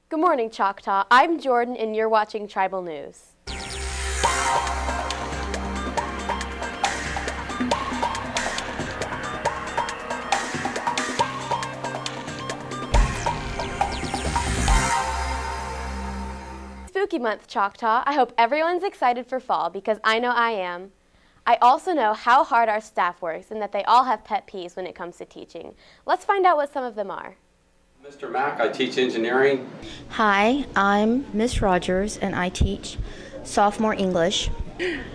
Good morning, Choctaw. I'm Jordan, and you're watching Tribal News. Spooky month, Choctaw. I hope everyone's excited for fall because I know I am. I also know how hard our staff works and that they all have pet peeves when it comes to teaching. Let's find out what some of them are. Mr. Mack, I teach engineering. Hi, I'm Miss Rogers and I teach sophomore English.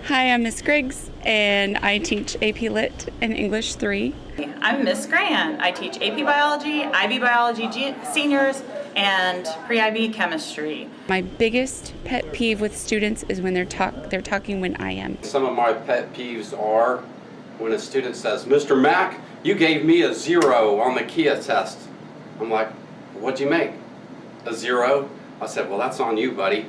Hi, I'm Miss Griggs and I teach AP Lit and English 3. I'm Miss Grant. I teach AP Biology, IB Biology seniors, and pre-IB Chemistry. My biggest pet peeve with students is when they're talking when I am. Some of my pet peeves are when a student says, Mr. Mack, you gave me a 0 on the Kia test. I'm like, what'd you make? A 0? I said, well, that's on you, buddy.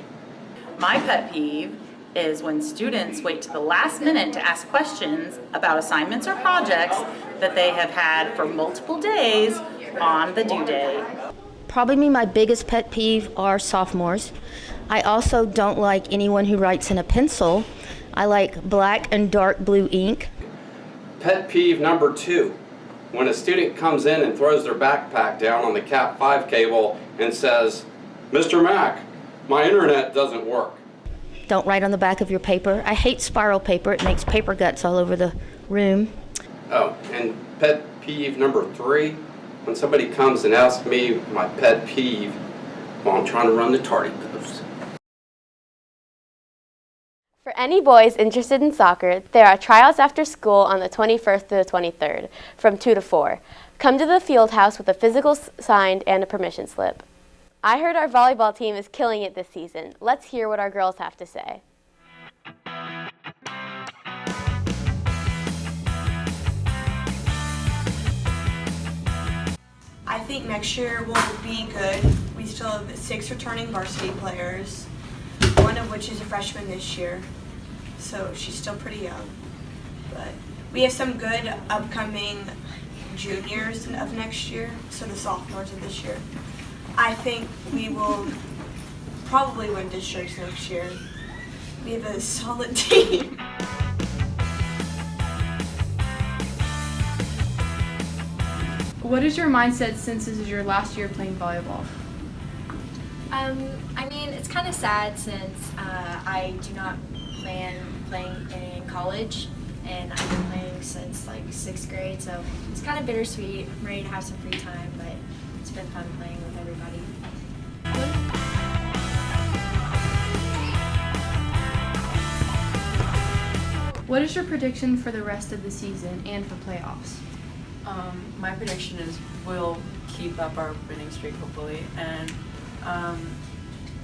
My pet peeve is when students wait to the last minute to ask questions about assignments or projects that they have had for multiple days on the due date. Probably my biggest pet peeve are sophomores. I also don't like anyone who writes in a pencil. I like black and dark blue ink. Pet peeve number 2, when a student comes in and throws their backpack down on the Cat 5 cable and says, Mr. Mack, my internet doesn't work. Don't write on the back of your paper. I hate spiral paper. It makes paper guts all over the room. Oh, and pet peeve number 3, when somebody comes and asks me my pet peeve while I'm trying to run the tardy post. For any boys interested in soccer, there are tryouts after school on the 21st to the 23rd from 2 to 4. Come to the field house with a physical signed and a permission slip. I heard our volleyball team is killing it this season. Let's hear what our girls have to say. I think next year will be good. We still have 6 returning varsity players, one of which is a freshman this year, so she's still pretty young. But we have some good upcoming juniors of next year, so the sophomores of this year. I think we will probably win districts next year. We have a solid team. What is your mindset since this is your last year playing volleyball? I mean, it's kind of sad since I do not plan playing in college, and I've been playing since like 6th grade, so it's kind of bittersweet. I'm ready to have some free time, but it's been fun playing with everybody. What is your prediction for the rest of the season and for playoffs? My prediction is we'll keep up our winning streak, hopefully, and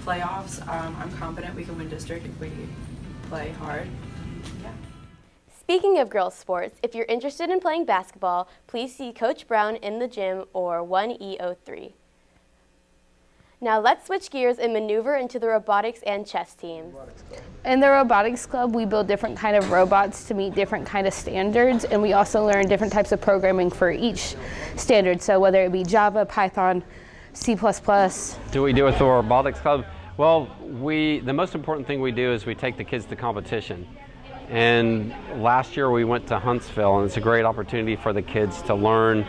playoffs, I'm confident we can win district if we play hard. Yeah. Speaking of girls' sports, if you're interested in playing basketball, please see Coach Brown in the gym or 1E03. Now let's switch gears and maneuver into the robotics and chess teams. In the Robotics Club, we build different kind of robots to meet different kind of standards, and we also learn different types of programming for each standard. So whether it be Java, Python, C++. Do we do with the Robotics Club? Well, the most important thing we do is we take the kids to competition. And last year we went to Huntsville, and it's a great opportunity for the kids to learn,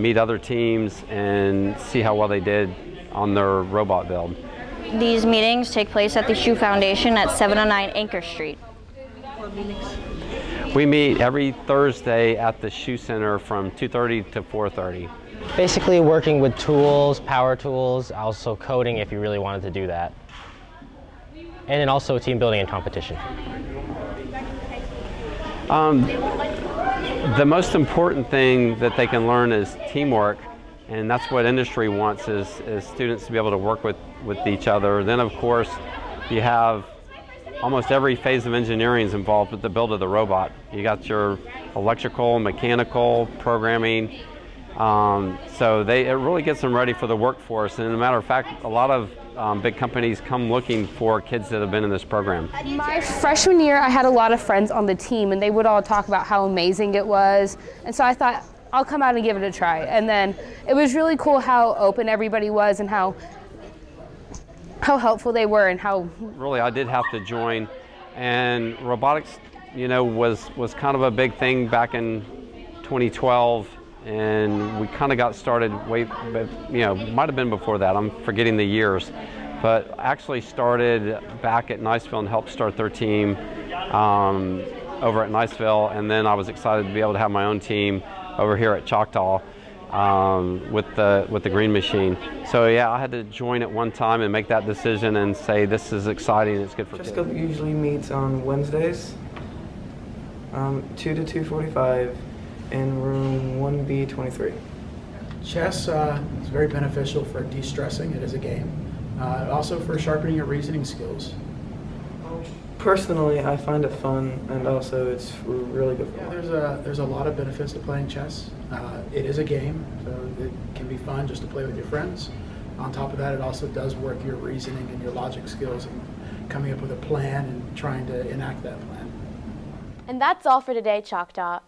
meet other teams, and see how well they did on their robot build. These meetings take place at the Shoe Foundation at 709 Anchor Street. We meet every Thursday at the Shoe Center from 2:30 to 4:30. Basically working with tools, power tools, also coding if you really wanted to do that. And then also team building and competition. The most important thing that they can learn is teamwork, and that's what industry wants, is students to be able to work with each other. Then of course you have almost every phase of engineering is involved with the build of the robot. You got your electrical, mechanical, programming, so it really gets them ready for the workforce. And as a matter of fact, a lot of big companies come looking for kids that have been in this program. My freshman year, I had a lot of friends on the team, and they would all talk about how amazing it was. And so I thought, I'll come out and give it a try. And then it was really cool how open everybody was and how helpful they were and how really I did have to join. And robotics, was kind of a big thing back in 2012, and we kind of got started might have been before that. I'm forgetting the years, but actually started back at Niceville and helped start their team over at Niceville, and then I was excited to be able to have my own team over here at Choctaw with the Green Machine. So yeah, I had to join at one time and make that decision and say this is exciting, it's good for kids. Chess Club usually meets on Wednesdays, 2 to 2:45 in room 1B23. Chess is very beneficial for de-stressing. It is a game. Also for sharpening your reasoning skills. Personally, I find it fun, and also it's really good for me. There's a lot of benefits to playing chess. It is a game, so it can be fun just to play with your friends. On top of that, it also does work your reasoning and your logic skills and coming up with a plan and trying to enact that plan. And that's all for today, Choctaw.